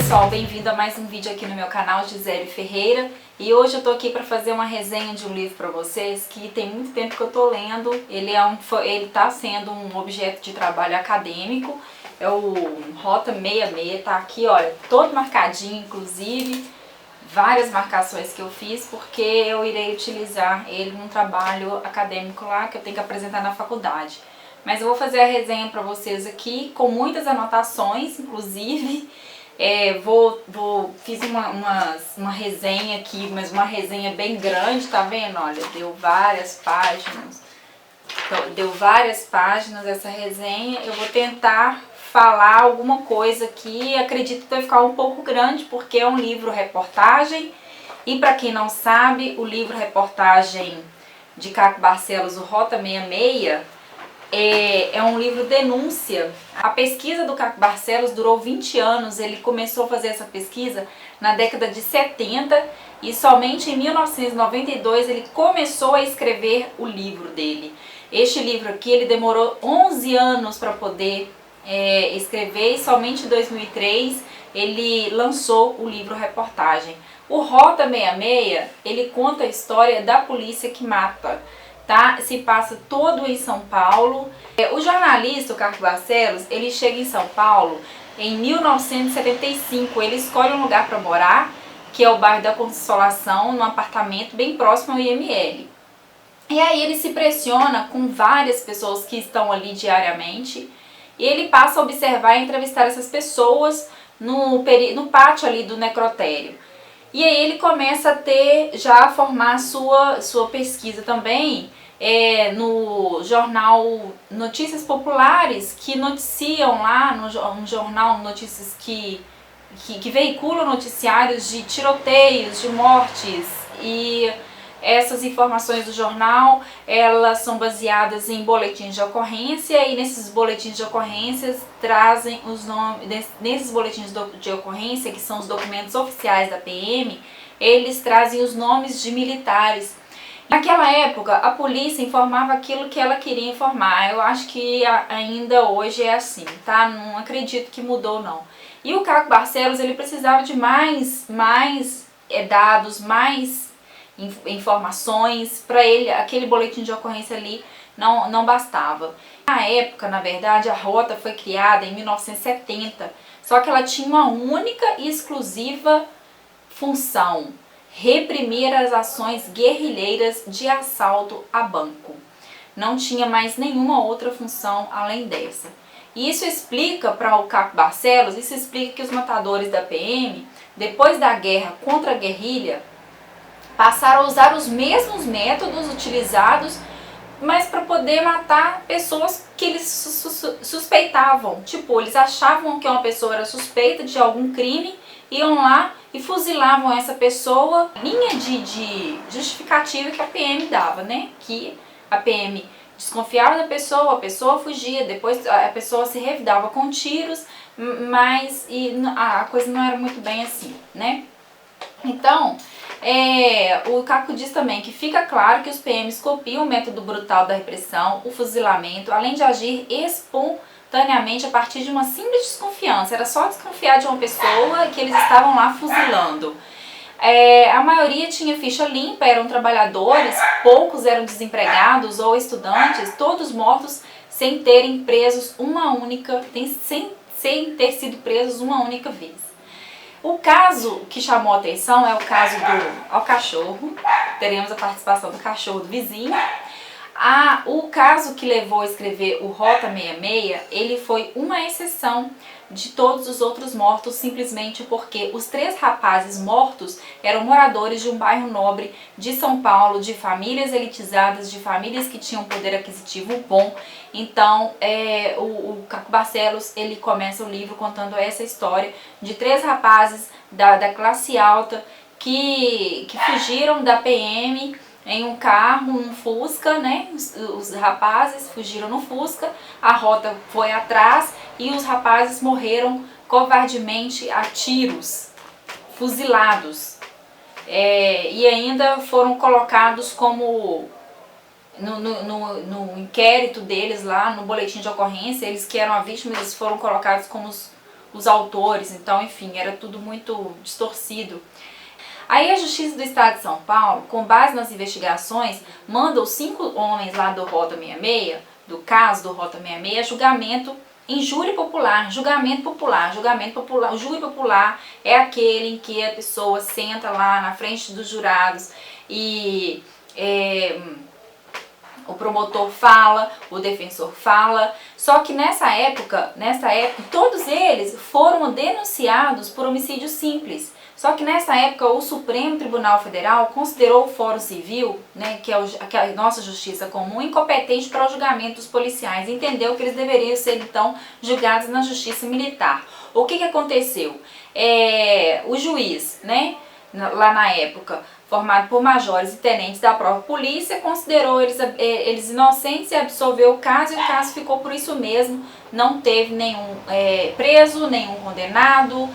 pessoal, bem-vindo a mais um vídeo aqui no meu canal, Gisele Ferreira. E hoje eu tô aqui para fazer uma resenha de um livro para vocês que tem muito tempo que eu tô lendo. Ele tá sendo um objeto de trabalho acadêmico, é o Rota 66, tá aqui, olha, todo marcadinho, inclusive várias marcações que eu fiz, porque eu irei utilizar ele num trabalho acadêmico lá que eu tenho que apresentar na faculdade. Mas eu vou fazer a resenha para vocês aqui, com muitas anotações, inclusive. Fiz uma resenha aqui, mas uma resenha bem grande, tá vendo? Olha, deu várias páginas. Então, deu várias páginas essa resenha. Eu vou tentar falar alguma coisa aqui. Acredito que vai ficar um pouco grande, porque é um livro-reportagem. E para quem não sabe, o livro-reportagem de Caco Barcelos, o Rota 66, é um livro denúncia. A pesquisa do Caco Barcelos durou 20 anos, ele começou a fazer essa pesquisa na década de 70 e somente em 1992 ele começou a escrever o livro dele. Este livro aqui ele demorou 11 anos para poder escrever e somente em 2003 ele lançou o livro reportagem. O Rota 66, ele conta a história da polícia que mata. Tá? Se passa todo em São Paulo. O jornalista, o Caco Barcelos, ele chega em São Paulo em 1975. Ele escolhe um lugar para morar, que é o bairro da Consolação, num apartamento bem próximo ao IML. E aí ele se pressiona com várias pessoas que estão ali diariamente. E ele passa a observar e entrevistar essas pessoas no pátio ali do necrotério. E aí ele começa a formar sua pesquisa também no jornal Notícias Populares, que noticiam lá, um jornal Notícias que veicula noticiários de tiroteios, de mortes, e essas informações do jornal, elas são baseadas em boletins de ocorrência, e nesses boletins de ocorrências trazem os nomes, nesses boletins de ocorrência, que são os documentos oficiais da PM, eles trazem os nomes de militares. Naquela época, a polícia informava aquilo que ela queria informar. Eu acho que ainda hoje é assim, tá? Não acredito que mudou, não. E o Caco Barcelos, ele precisava de mais dados, mais informações. Para ele, aquele boletim de ocorrência ali não bastava. Na época, na verdade, a Rota foi criada em 1970, só que ela tinha uma única e exclusiva função: reprimir as ações guerrilheiras de assalto a banco. Não tinha mais nenhuma outra função além dessa. E isso explica para o Caco Barcelos, isso explica que os matadores da PM, depois da guerra contra a guerrilha, passaram a usar os mesmos métodos utilizados, mas para poder matar pessoas que eles suspeitavam. Tipo, eles achavam que uma pessoa era suspeita de algum crime, iam lá e fuzilavam essa pessoa. Linha de justificativa que a PM dava, né? Que a PM desconfiava da pessoa, a pessoa fugia, depois a pessoa se revidava com tiros, mas a coisa não era muito bem assim, né? Então, o Caco diz também que fica claro que os PMs copiam o método brutal da repressão, o fuzilamento, além de agir espontaneamente a partir de uma simples desconfiança. Era só desconfiar de uma pessoa que eles estavam lá fuzilando. A maioria tinha ficha limpa, eram trabalhadores, poucos eram desempregados ou estudantes, todos mortos sem terem ter sido presos uma única vez. O caso que chamou a atenção é o caso do cachorro. Teremos a participação do cachorro do vizinho. O caso que levou a escrever o Rota 66, ele foi uma exceção de todos os outros mortos, simplesmente porque os 3 rapazes mortos eram moradores de um bairro nobre de São Paulo, de famílias elitizadas, de famílias que tinham poder aquisitivo bom. Então, o Caco Barcelos, ele começa o livro contando essa história de 3 rapazes da classe alta que fugiram da PM em um carro, um Fusca, né? Os rapazes fugiram no Fusca, a Rota foi atrás e os rapazes morreram covardemente a tiros, fuzilados. E ainda foram colocados como, no inquérito deles lá, no boletim de ocorrência, eles que eram a vítima, eles foram colocados como os autores, então, enfim, era tudo muito distorcido. Aí a Justiça do Estado de São Paulo, com base nas investigações, manda os 5 homens lá do Rota 66, do caso do Rota 66, a julgamento em júri popular. Julgamento popular. O júri popular é aquele em que a pessoa senta lá na frente dos jurados e o promotor fala, o defensor fala. Só que nessa época, todos eles foram denunciados por homicídio simples. Só que nessa época o Supremo Tribunal Federal considerou o Fórum Civil, né, que é a nossa justiça comum, incompetente para o julgamento dos policiais. Entendeu que eles deveriam ser então julgados na justiça militar. O que aconteceu? O juiz, né, lá na época, formado por majores e tenentes da própria polícia, considerou eles inocentes e absolveu o caso, e o caso ficou por isso mesmo. Não teve nenhum preso, nenhum condenado,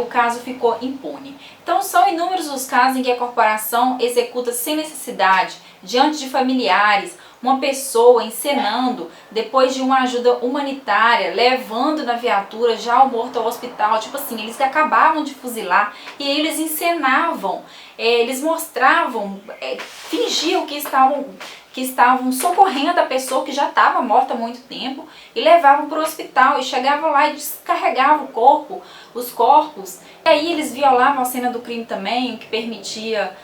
o caso ficou impune. Então são inúmeros os casos em que a corporação executa sem necessidade, diante de familiares, uma pessoa encenando, depois de uma ajuda humanitária, levando na viatura já o morto ao hospital. Tipo assim, eles acabavam de fuzilar e eles encenavam, eles mostravam, fingiam que estavam socorrendo a pessoa que já estava morta há muito tempo e levavam para o hospital e chegavam lá e descarregavam os corpos. E aí eles violavam a cena do crime também, o que permitia,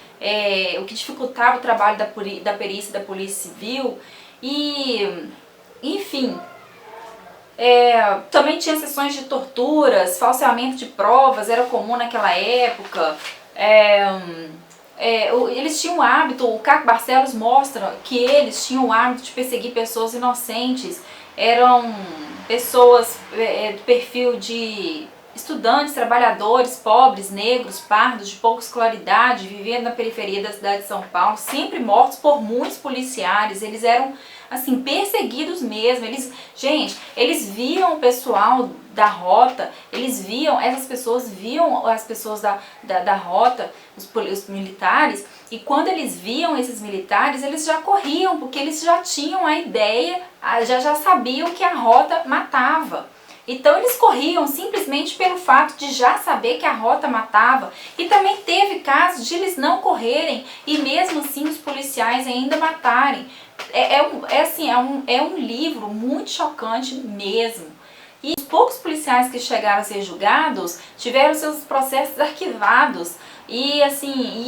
o que dificultava o trabalho da perícia da Polícia Civil. E, enfim, também tinha sessões de torturas, falseamento de provas, era comum naquela época. Eles tinham o hábito, o Caco Barcelos mostra que eles tinham o hábito de perseguir pessoas inocentes. Eram pessoas do perfil de estudantes, trabalhadores, pobres, negros, pardos, de pouca escolaridade, vivendo na periferia da cidade de São Paulo, sempre mortos por muitos policiais. Eles eram, assim, perseguidos mesmo. Eles viam o pessoal da rota, essas pessoas viam as pessoas da rota, os militares, e quando eles viam esses militares, eles já corriam, porque eles já tinham a ideia, já sabiam que a rota matava. Então eles corriam simplesmente pelo fato de já saber que a rota matava. E também teve casos de eles não correrem e mesmo assim os policiais ainda matarem. É um livro muito chocante mesmo. E os poucos policiais que chegaram a ser julgados tiveram seus processos arquivados. E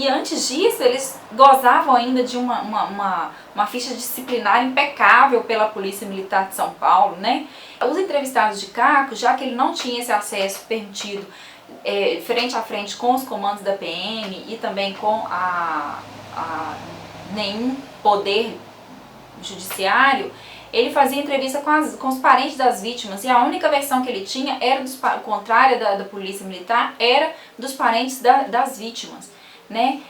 antes disso eles gozavam ainda de uma ficha disciplinar impecável pela Polícia Militar de São Paulo, né? Os entrevistados de Caco, já que ele não tinha esse acesso permitido frente a frente com os comandos da PM e também com nenhum poder judiciário, ele fazia entrevista com os parentes das vítimas, e a única versão que ele tinha era contrária da Polícia Militar, era dos parentes das vítimas, né?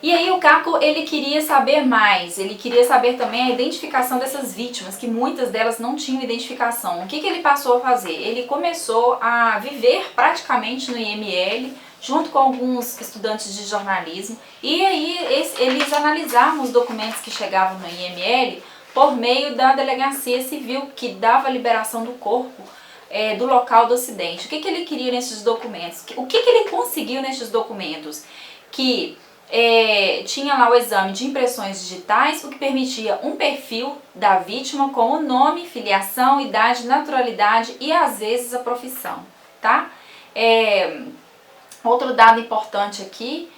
E aí o Caco, ele queria saber mais, ele queria saber também a identificação dessas vítimas, que muitas delas não tinham identificação. O que ele passou a fazer? Ele começou a viver praticamente no IML, junto com alguns estudantes de jornalismo, e aí eles analisavam os documentos que chegavam no IML por meio da delegacia civil, que dava a liberação do corpo do local do acidente. O que ele queria nesses documentos? O que ele conseguiu nesses documentos? Que tinha lá o exame de impressões digitais, o que permitia um perfil da vítima com o nome, filiação, idade, naturalidade e às vezes a profissão, tá? Outro dado importante aqui,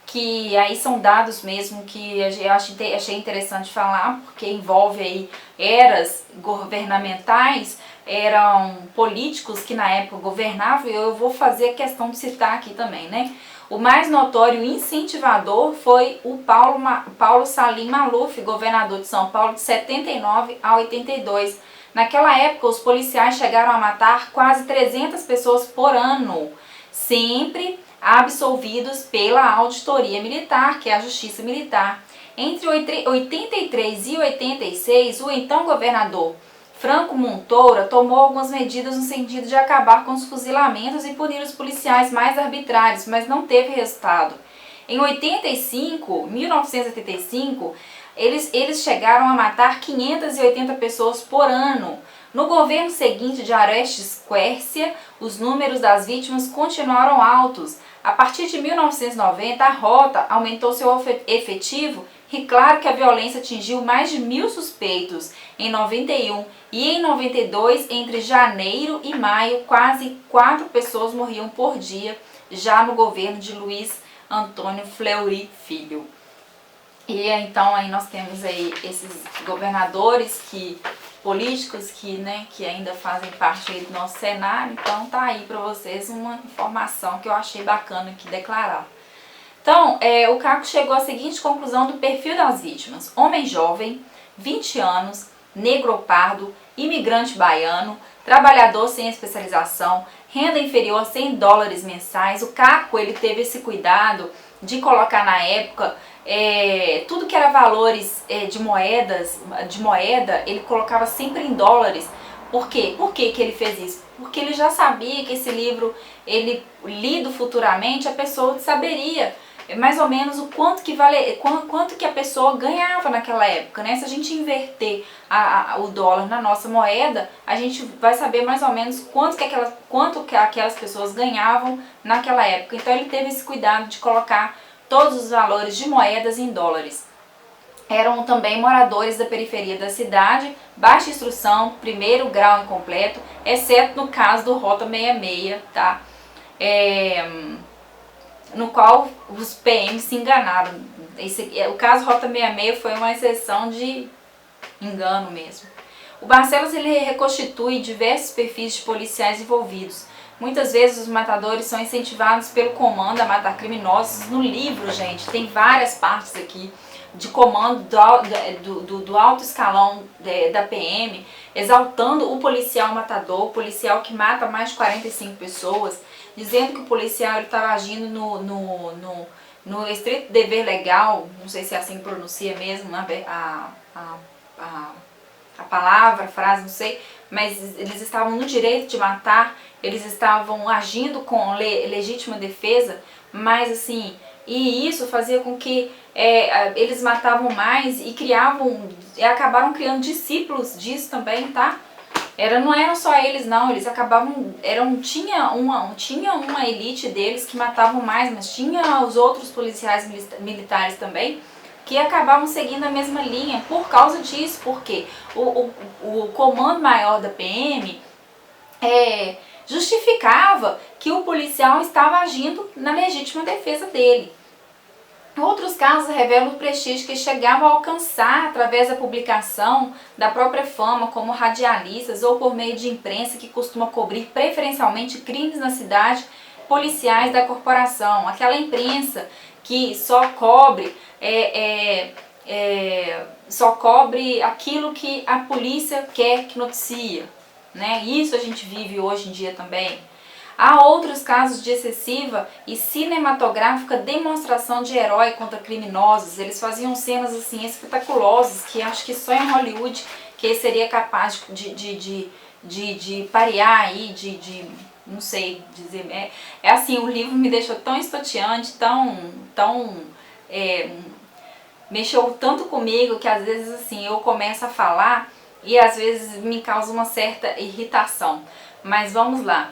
que aí são dados mesmo que eu achei interessante falar, porque envolve aí eras governamentais, eram políticos que na época governavam, e eu vou fazer a questão de citar aqui também, né? O mais notório incentivador foi o Paulo Salim Maluf, governador de São Paulo de 79 a 82. Naquela época, os policiais chegaram a matar quase 300 pessoas por ano, sempre absolvidos pela Auditoria Militar, que é a Justiça Militar. Entre 83 e 86, o então governador Franco Montoura tomou algumas medidas no sentido de acabar com os fuzilamentos e punir os policiais mais arbitrários, mas não teve resultado. Em 1985, eles chegaram a matar 580 pessoas por ano. No governo seguinte de Orestes Quercia, os números das vítimas continuaram altos. A partir de 1990, a rota aumentou seu efetivo e claro que a violência atingiu mais de 1.000 suspeitos em 91 e em 92, entre janeiro e maio, quase 4 pessoas morriam por dia, já no governo de Luiz Antônio Fleury Filho. E então aí nós temos aí esses governadores políticos que ainda fazem parte aí do nosso cenário. Então tá aí para vocês uma informação que eu achei bacana aqui declarar. Então, o Caco chegou à seguinte conclusão do perfil das vítimas: homem jovem, 20 anos, negro ou pardo, imigrante baiano, trabalhador sem especialização, renda inferior a $100 mensais. O Caco, ele teve esse cuidado de colocar na época tudo que era valores de moeda, ele colocava sempre em dólares. Por quê? Por que ele fez isso? Porque ele já sabia que esse livro, ele lido futuramente, a pessoa saberia mais ou menos o quanto que a pessoa ganhava naquela época, né? Se a gente inverter o dólar na nossa moeda, a gente vai saber mais ou menos quanto que aquelas pessoas ganhavam naquela época. Então ele teve esse cuidado de colocar todos os valores de moedas em dólares. Eram também moradores da periferia da cidade, baixa instrução, primeiro grau incompleto, exceto no caso do Rota 66, tá? No qual os PMs se enganaram. O caso Rota 66 foi uma exceção de engano mesmo. O Barcelos, ele reconstitui diversos perfis de policiais envolvidos. Muitas vezes os matadores são incentivados pelo comando a matar criminosos. No livro, gente, tem várias partes aqui de comando do alto escalão da PM, exaltando o policial matador, o policial que mata mais de 45 pessoas, dizendo que o policial estava agindo no estrito dever legal, não sei se é assim que pronuncia mesmo a palavra, a frase, não sei, mas eles estavam no direito de matar, eles estavam agindo com legítima defesa, mas assim, e isso fazia com que eles matavam mais e acabaram criando discípulos disso também, tá? Não eram só eles não, eles acabavam, tinha uma elite deles que matavam mais, mas tinha os outros policiais militares também, que acabavam seguindo a mesma linha por causa disso, porque o comando maior da PM justificava que o policial estava agindo na legítima defesa dele. Outros casos revelam o prestígio que chegavam a alcançar através da publicação da própria fama, como radialistas ou por meio de imprensa que costuma cobrir preferencialmente crimes na cidade, policiais da corporação. Aquela imprensa que só cobre aquilo que a polícia quer que noticia, né? Isso a gente vive hoje em dia também. Há outros casos de excessiva e cinematográfica demonstração de herói contra criminosos. Eles faziam cenas assim espetaculosas que acho que só em Hollywood que seria capaz de parear aí, não sei dizer. Assim, o livro me deixou tão estonteante, mexeu tanto comigo que às vezes assim eu começo a falar e às vezes me causa uma certa irritação. Mas vamos lá.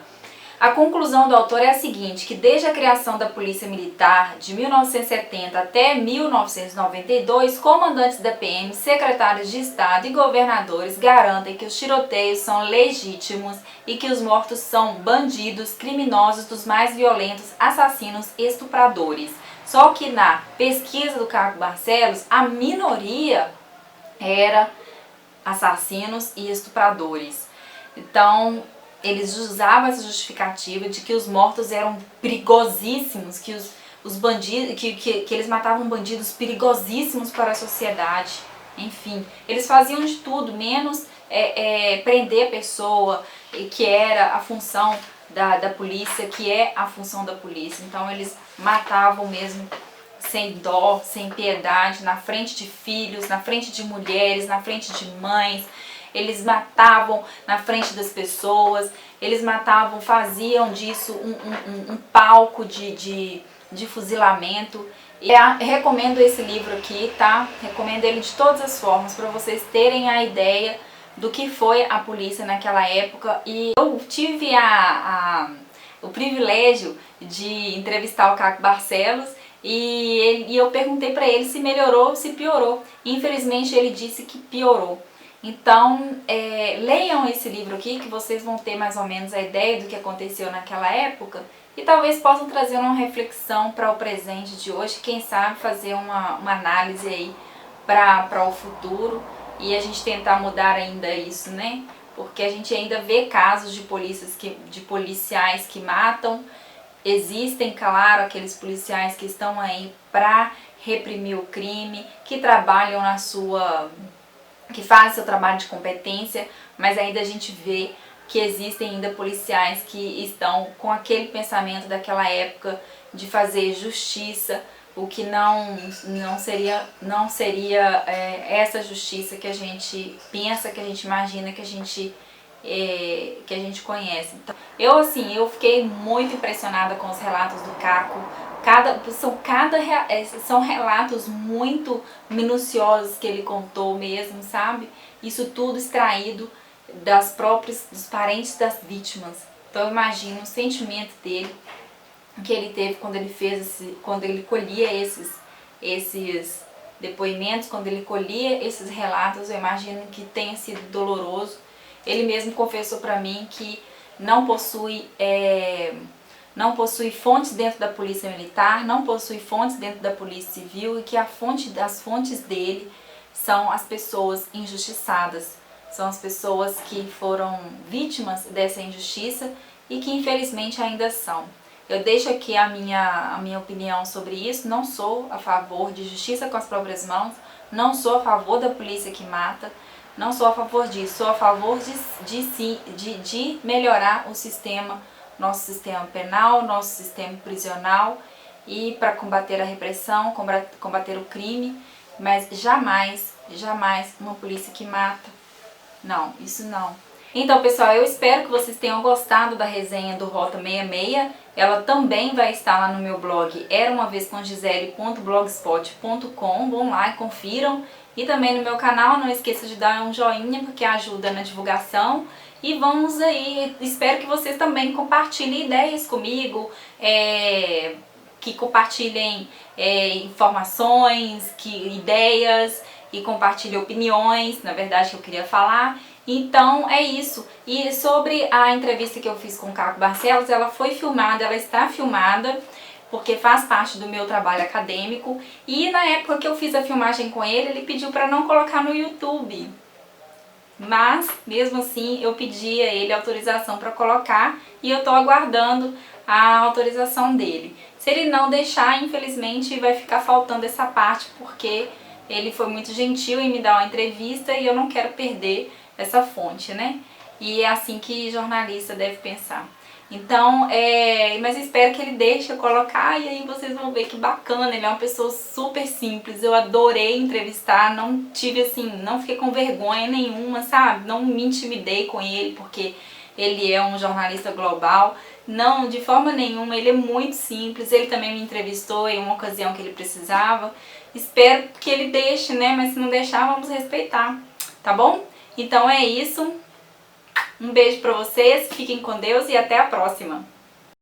A conclusão do autor é a seguinte, que desde a criação da Polícia Militar de 1970 até 1992, comandantes da PM, secretários de Estado e governadores garantem que os tiroteios são legítimos e que os mortos são bandidos, criminosos dos mais violentos, assassinos, estupradores. Só que na pesquisa do Caco Barcelos, a minoria era assassinos e estupradores. Então, eles usavam essa justificativa de que os mortos eram perigosíssimos, que os bandidos, que eles matavam bandidos perigosíssimos para a sociedade. Enfim, eles faziam de tudo, menos prender a pessoa, que era a função da polícia, que é a função da polícia. Então eles matavam mesmo sem dó, sem piedade, na frente de filhos, na frente de mulheres, na frente de mães. Eles matavam na frente das pessoas, eles faziam disso um palco de fuzilamento. Recomendo esse livro aqui, tá? Recomendo ele de todas as formas, para vocês terem a ideia do que foi a polícia naquela época. E eu tive o privilégio de entrevistar o Caco Barcelos e eu perguntei para ele se melhorou ou se piorou. Infelizmente ele disse que piorou. Então, leiam esse livro aqui que vocês vão ter mais ou menos a ideia do que aconteceu naquela época e talvez possam trazer uma reflexão para o presente de hoje, quem sabe fazer uma análise aí para o futuro e a gente tentar mudar ainda isso, né? Porque a gente ainda vê casos de policiais que matam. Existem, claro, aqueles policiais que estão aí para reprimir o crime, que trabalham que fazem seu trabalho de competência, mas ainda a gente vê que existem ainda policiais que estão com aquele pensamento daquela época de fazer justiça, o que não seria essa justiça que a gente pensa, que a gente imagina, que a gente conhece. Então, eu fiquei muito impressionada com os relatos do Caco. São relatos muito minuciosos que ele contou mesmo, sabe? Isso tudo extraído dos parentes das vítimas. Então eu imagino o sentimento dele, que ele teve quando ele colhia esses depoimentos, quando ele colhia esses relatos. Eu imagino que tenha sido doloroso. Ele mesmo confessou para mim que não possui fontes dentro da polícia militar, não possui fontes dentro da polícia civil e que as fontes dele são as pessoas injustiçadas, são as pessoas que foram vítimas dessa injustiça e que infelizmente ainda são. Eu deixo aqui a minha opinião sobre isso. Não sou a favor de justiça com as próprias mãos, não sou a favor da polícia que mata, não sou a favor disso, sou a favor de melhorar o sistema, nosso sistema penal, nosso sistema prisional e para combater a repressão, combater o crime, mas jamais uma polícia que mata. Não, isso não. Então, pessoal, eu espero que vocês tenham gostado da resenha do Rota 66. Ela também vai estar lá no meu blog eramavescomgisele.blogspot.com. Vão lá e confiram. E também no meu canal, não esqueça de dar um joinha, porque ajuda na divulgação. E vamos aí, espero que vocês também compartilhem ideias comigo, que compartilhem informações, ideias e compartilhem opiniões, na verdade, que eu queria falar. Então é isso. E sobre a entrevista que eu fiz com o Caco Barcelos, ela foi filmada, ela está filmada, porque faz parte do meu trabalho acadêmico. E na época que eu fiz a filmagem com ele, ele pediu para não colocar no YouTube. Mas, mesmo assim, eu pedi a ele autorização para colocar e eu estou aguardando a autorização dele. Se ele não deixar, infelizmente, vai ficar faltando essa parte, porque ele foi muito gentil em me dar uma entrevista e eu não quero perder essa fonte, né? E é assim que jornalista deve pensar. Então, mas espero que ele deixe eu colocar e aí vocês vão ver que bacana. Ele é uma pessoa super simples, eu adorei entrevistar, não tive assim, não fiquei com vergonha nenhuma, sabe? Não me intimidei com ele porque ele é um jornalista global. Não, de forma nenhuma, ele é muito simples. Ele também me entrevistou em uma ocasião que ele precisava. Espero que ele deixe, né? Mas se não deixar, vamos respeitar, tá bom? Então é isso. Um beijo pra vocês, fiquem com Deus e até a próxima!